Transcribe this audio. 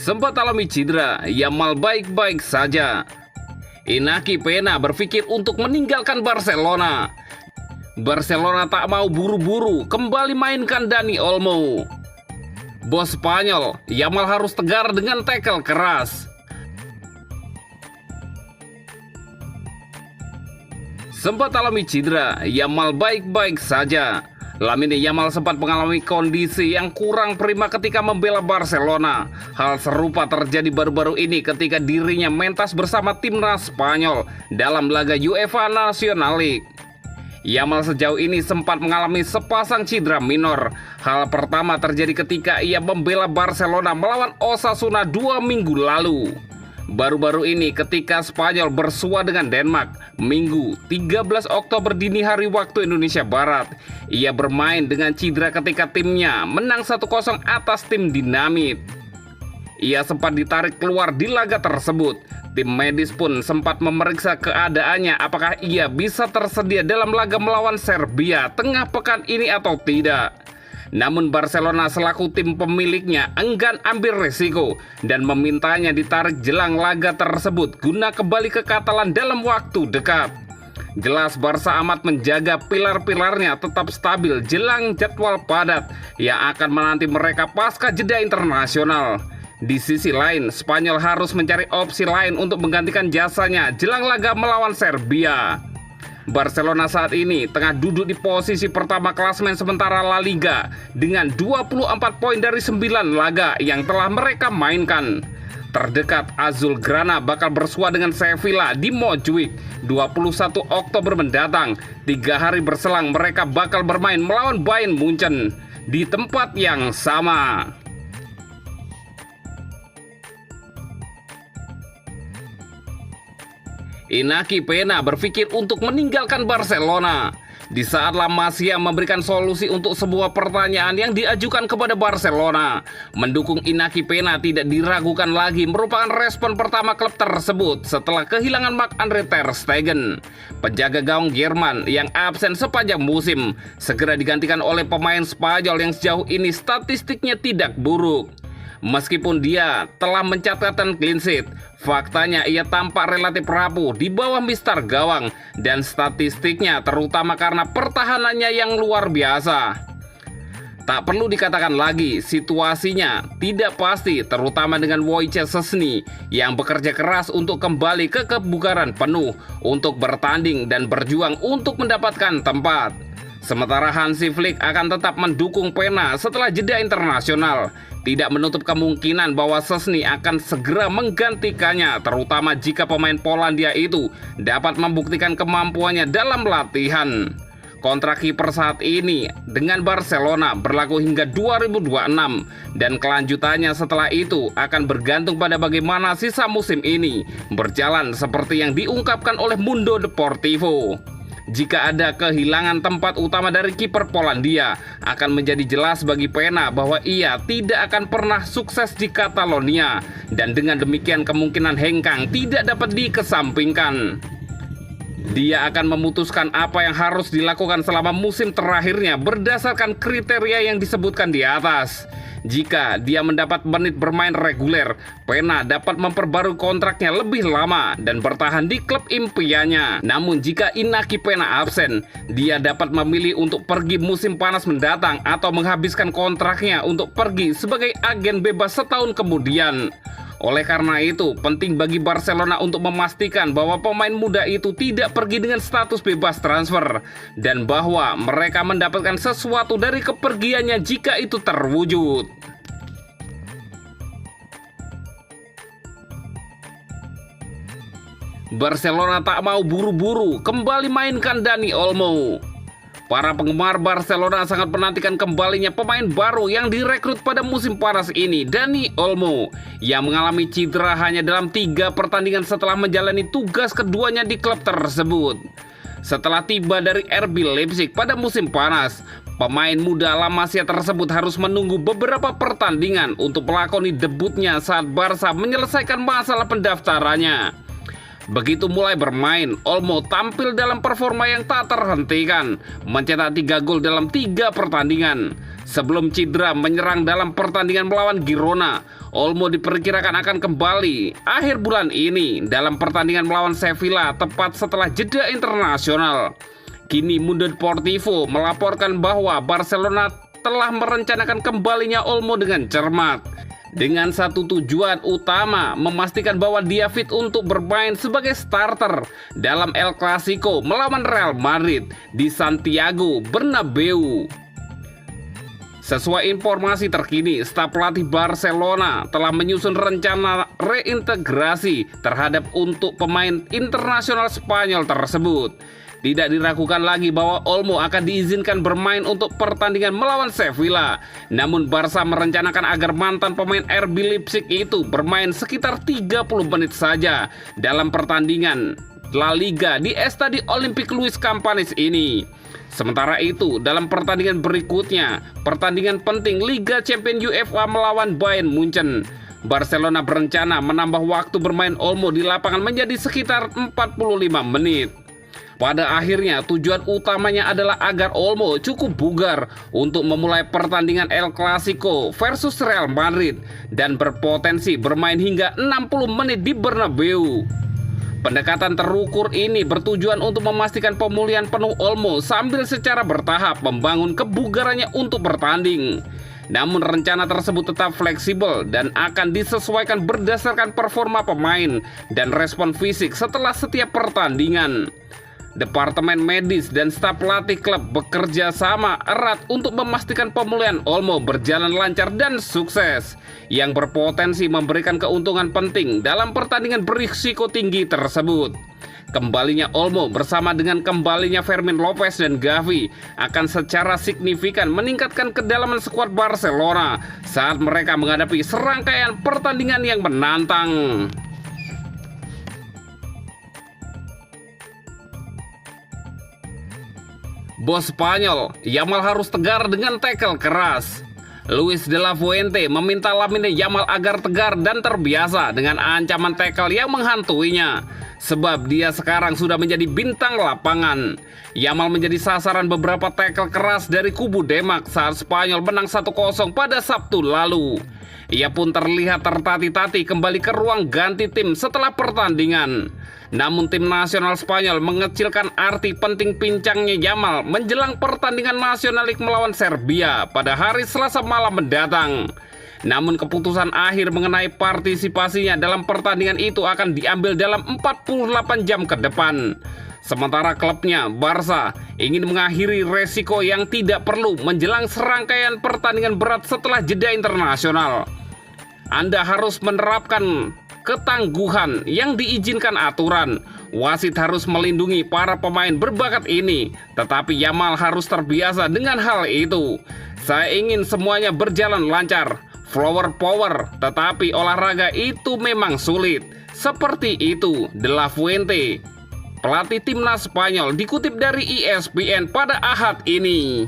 Sempat alami cedera, Yamal baik-baik saja. Inaki Peña berpikir untuk meninggalkan Barcelona. Barcelona tak mau buru-buru kembali mainkan Dani Olmo. Bos Spanyol, Yamal harus tegar dengan tackle keras. Sempat alami cedera, Yamal baik-baik saja. Lamine Yamal sempat mengalami kondisi yang kurang prima ketika membela Barcelona. Hal serupa terjadi baru-baru ini ketika dirinya mentas bersama timnas Spanyol dalam laga UEFA National League. Yamal sejauh ini sempat mengalami sepasang cedera minor. Hal pertama terjadi ketika ia membela Barcelona melawan Osasuna 2 minggu lalu. Baru-baru ini ketika Spanyol bersua dengan Denmark, Minggu 13 Oktober dini hari waktu Indonesia Barat, ia bermain dengan cedera ketika timnya menang 1-0 atas tim Dinamit. Ia sempat ditarik keluar di laga tersebut. Tim medis pun sempat memeriksa keadaannya apakah ia bisa tersedia dalam laga melawan Serbia tengah pekan ini atau tidak. Namun Barcelona selaku tim pemiliknya enggan ambil resiko dan memintanya ditarik jelang laga tersebut guna kembali ke Katalan dalam waktu dekat. Jelas Barca amat menjaga pilar-pilarnya tetap stabil jelang jadwal padat yang akan menanti mereka pasca jeda internasional. Di sisi lain, Spanyol harus mencari opsi lain untuk menggantikan jasanya jelang laga melawan Serbia. Barcelona saat ini tengah duduk di posisi pertama klasemen sementara La Liga dengan 24 poin dari 9 laga yang telah mereka mainkan. Terdekat Azulgrana bakal bersua dengan Sevilla di Montjuic 21 Oktober mendatang. 3 hari berselang mereka bakal bermain melawan Bayern Munchen di tempat yang sama. Inaki Peña berpikir untuk meninggalkan Barcelona. Di saat La Masia memberikan solusi untuk sebuah pertanyaan yang diajukan kepada Barcelona, mendukung Inaki Peña tidak diragukan lagi merupakan respon pertama klub tersebut setelah kehilangan Marc-Andre ter Stegen. Penjaga gawang Jerman yang absen sepanjang musim segera digantikan oleh pemain Spanyol yang sejauh ini statistiknya tidak buruk. Meskipun dia telah mencatatkan clean sheet, faktanya ia tampak relatif rapuh di bawah mister gawang dan statistiknya terutama karena pertahanannya yang luar biasa. Tak perlu dikatakan lagi, situasinya tidak pasti terutama dengan Wojciech Szczęsny yang bekerja keras untuk kembali ke kebugaran penuh untuk bertanding dan berjuang untuk mendapatkan tempat. Sementara Hansi Flick akan tetap mendukung Peña setelah jeda internasional. Tidak menutup kemungkinan bahwa Szczęsny akan segera menggantikannya, terutama jika pemain Polandia itu dapat membuktikan kemampuannya dalam latihan. Kontrak kiper saat ini dengan Barcelona berlaku hingga 2026 dan kelanjutannya setelah itu akan bergantung pada bagaimana sisa musim ini berjalan seperti yang diungkapkan oleh Mundo Deportivo. Jika ada kehilangan tempat utama dari kiper Polandia, akan menjadi jelas bagi Peña bahwa ia tidak akan pernah sukses di Catalonia dan dengan demikian kemungkinan hengkang tidak dapat dikesampingkan. Dia akan memutuskan apa yang harus dilakukan selama musim terakhirnya berdasarkan kriteria yang disebutkan di atas. Jika dia mendapat menit bermain reguler, Peña dapat memperbarui kontraknya lebih lama dan bertahan di klub impiannya. Namun jika Inaki Peña absen, dia dapat memilih untuk pergi musim panas mendatang atau menghabiskan kontraknya untuk pergi sebagai agen bebas setahun kemudian. Oleh karena itu, penting bagi Barcelona untuk memastikan bahwa pemain muda itu tidak pergi dengan status bebas transfer dan bahwa mereka mendapatkan sesuatu dari kepergiannya jika itu terwujud. Barcelona tak mau buru-buru kembali mainkan Dani Olmo. Para penggemar Barcelona sangat menantikan kembalinya pemain baru yang direkrut pada musim panas ini, Dani Olmo, yang mengalami cedera hanya dalam 3 pertandingan setelah menjalani tugas keduanya di klub tersebut. Setelah tiba dari RB Leipzig pada musim panas, pemain muda La Masia tersebut harus menunggu beberapa pertandingan untuk melakoni debutnya saat Barca menyelesaikan masalah pendaftarannya. Begitu mulai bermain, Olmo tampil dalam performa yang tak terhentikan, mencetak 3 gol dalam 3 pertandingan. Sebelum cedera menyerang dalam pertandingan melawan Girona, Olmo diperkirakan akan kembali akhir bulan ini dalam pertandingan melawan Sevilla tepat setelah jeda internasional. Kini Mundo Deportivo melaporkan bahwa Barcelona telah merencanakan kembalinya Olmo dengan cermat, dengan satu tujuan utama, memastikan bahwa dia fit untuk bermain sebagai starter dalam El Clasico melawan Real Madrid di Santiago Bernabeu. Sesuai informasi terkini, staf pelatih Barcelona telah menyusun rencana reintegrasi terhadap untuk pemain internasional Spanyol tersebut. Tidak diragukan lagi bahwa Olmo akan diizinkan bermain untuk pertandingan melawan Sevilla. Namun Barca merencanakan agar mantan pemain RB Leipzig itu bermain sekitar 30 menit saja dalam pertandingan La Liga di Estadi Olympique Luis Campanis ini. Sementara itu, dalam pertandingan berikutnya, pertandingan penting Liga Champions UEFA melawan Bayern Munchen, Barcelona berencana menambah waktu bermain Olmo di lapangan menjadi sekitar 45 menit. Pada akhirnya tujuan utamanya adalah agar Olmo cukup bugar untuk memulai pertandingan El Clasico versus Real Madrid dan berpotensi bermain hingga 60 menit di Bernabeu. Pendekatan terukur ini bertujuan untuk memastikan pemulihan penuh Olmo sambil secara bertahap membangun kebugarannya untuk bertanding. Namun rencana tersebut tetap fleksibel dan akan disesuaikan berdasarkan performa pemain dan respon fisik setelah setiap pertandingan. Departemen medis dan staf pelatih klub bekerja sama erat untuk memastikan pemulihan Olmo berjalan lancar dan sukses, yang berpotensi memberikan keuntungan penting dalam pertandingan berisiko tinggi tersebut. Kembalinya Olmo bersama dengan kembalinya Fermin Lopez dan Gavi akan secara signifikan meningkatkan kedalaman skuad Barcelona saat mereka menghadapi serangkaian pertandingan yang menantang. Bos Spanyol, Yamal harus tegar dengan tackle keras. Luis de la Fuente meminta Lamine Yamal agar tegar dan terbiasa dengan ancaman tackle yang menghantuinya, sebab dia sekarang sudah menjadi bintang lapangan. Yamal menjadi sasaran beberapa tackle keras dari kubu Demak saat Spanyol menang 1-0 pada Sabtu lalu. Ia pun terlihat tertati-tati kembali ke ruang ganti tim setelah pertandingan. Namun tim nasional Spanyol mengecilkan arti penting pincangnya Yamal menjelang pertandingan National League melawan Serbia pada hari Selasa malam mendatang. Namun keputusan akhir mengenai partisipasinya dalam pertandingan itu akan diambil dalam 48 jam ke depan. Sementara klubnya, Barca, ingin mengakhiri resiko yang tidak perlu menjelang serangkaian pertandingan berat setelah jeda internasional. Anda harus menerapkan ketangguhan yang diizinkan aturan. Wasit harus melindungi para pemain berbakat ini, tetapi Yamal harus terbiasa dengan hal itu. Saya ingin semuanya berjalan lancar, flower power, tetapi olahraga itu memang sulit. Seperti itu, De La Fuente, pelatih timnas Spanyol, dikutip dari ESPN pada Ahad ini.